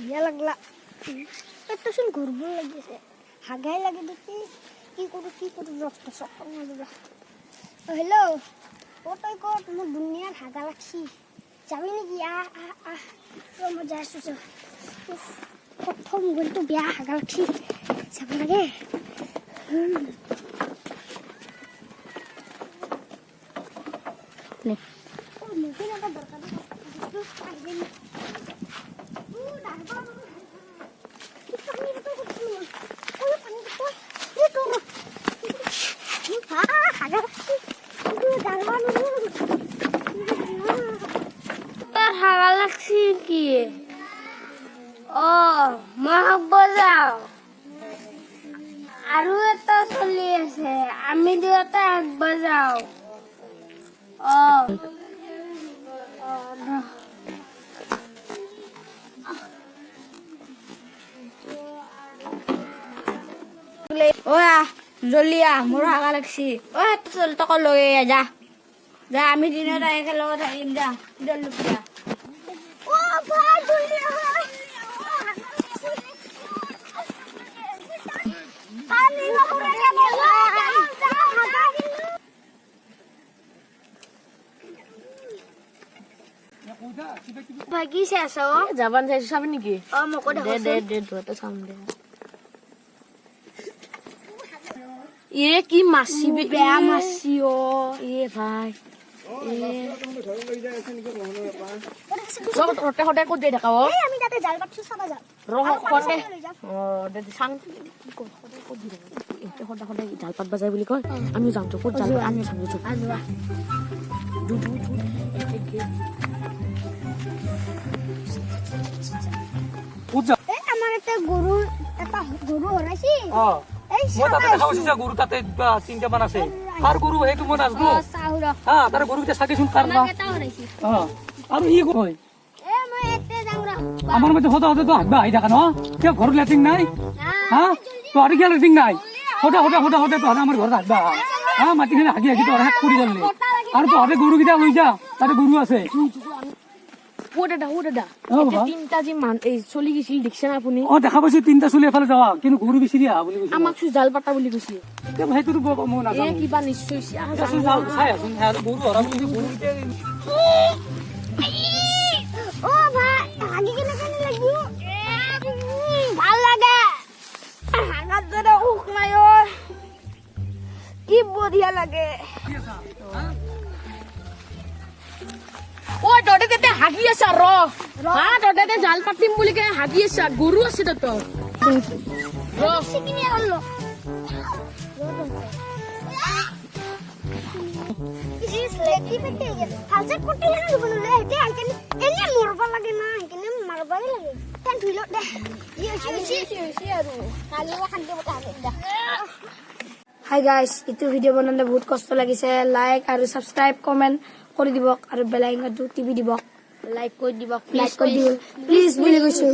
বঢ়িয়া লাগলা পেটটো চোন ঘুৰঘুৰ লাগিছে হাগাই লাগে দেখি কি কৰো ৰক্ত চক্কৰ মাৰিবা হেল্ল' তই ক'ত মোৰ দুনিয়াত হাগা লাগছি যাবি নেকি মই যাই আছো প্ৰথম মোবাইলটো বেয়া হাগা লাগছি যাব লাগে হাগা লাগছি কি মই বজাও আৰু এটা চলি আছে আমি দুয়োটা আগবাজাও জলিয়া মোৰ হাগা লাগছি তক লৈ যা যা আমি দিনত একেলগত আহিম যা জলুকীয়া ভাগি চাইছ যাবান চাইছো চাবি নেকি মোকো দে দুটা চাম দে কি মাছি বেয়া মাছি ভাই সদায় ক'ত যাই থাকা আমি তাতে জাল পাতছো চাবা যাম সদায় জাল পাতবা যায় বুলি কয় আমি যাম তো ক'ত জাল আমি চাম আমার একটা গরু হরাইছি মই তাতে দেখা পাইছো যে গরু তাতে তিনটা মান আছে আর গরু সেইটো মই নাজনো হ্যাঁ তার গরু কেইটা চাগে শুন কার না আৰু ই কই আমার মধ্যে হতে হতে তো হাগবা আই থাকা ন কে ঘর লেটিং নাই হ্যাঁ তো আর কি লেটিং নাই হতে তো আমার ঘর হাগবা হ্যাঁ মাটি খানে হাগি তো হাক কৰি গলি আৰু তো হতে গরু কেইটা লৈ যা তাতে গরু আছে তিনটা যে মান এই চলি গৈছিল দেখছেন আপুনি দেখা পাইছো তিনটা চলি এফালে যাওয়া কিন্তু গরু বিচাৰি আহা বুলি কৈছে আমাক জাল পাতা বুলি কৈছে সেইটোতো মই নাজানো কিবা নিশ্চয় চাই আছোন গরু হৰা বুলি গরু ও ভাই হাগি কেনে লাগিব ভাল লাগে হাগাত ধরে উখ নাই কি বঢ়িয়া লাগে তহঁতে তাতে হাগি আছা তহঁতে জাল পাতিম বুলি কে হাগি আছা গৰু আছে তাত কিনে আনলো লেকি পেটে হালজে কুটি হেন বনলে হেতে আইকেন এনে মরবা লাগে না এখানে মারবাই লাগে তেন ধুইল দে ইসি আৰু কালিও খান্দি বটা দে হাই গাইস ইটো ভিডিও বনাতে বহুত কষ্ট লাগিছে লাইক আৰু সাবস্ক্ৰাইব কমেন্ট কৰি দিব আৰু বেল আইকনটো টিপি দিব লাইক কৰি দিব প্লিজ বুলি কৈছো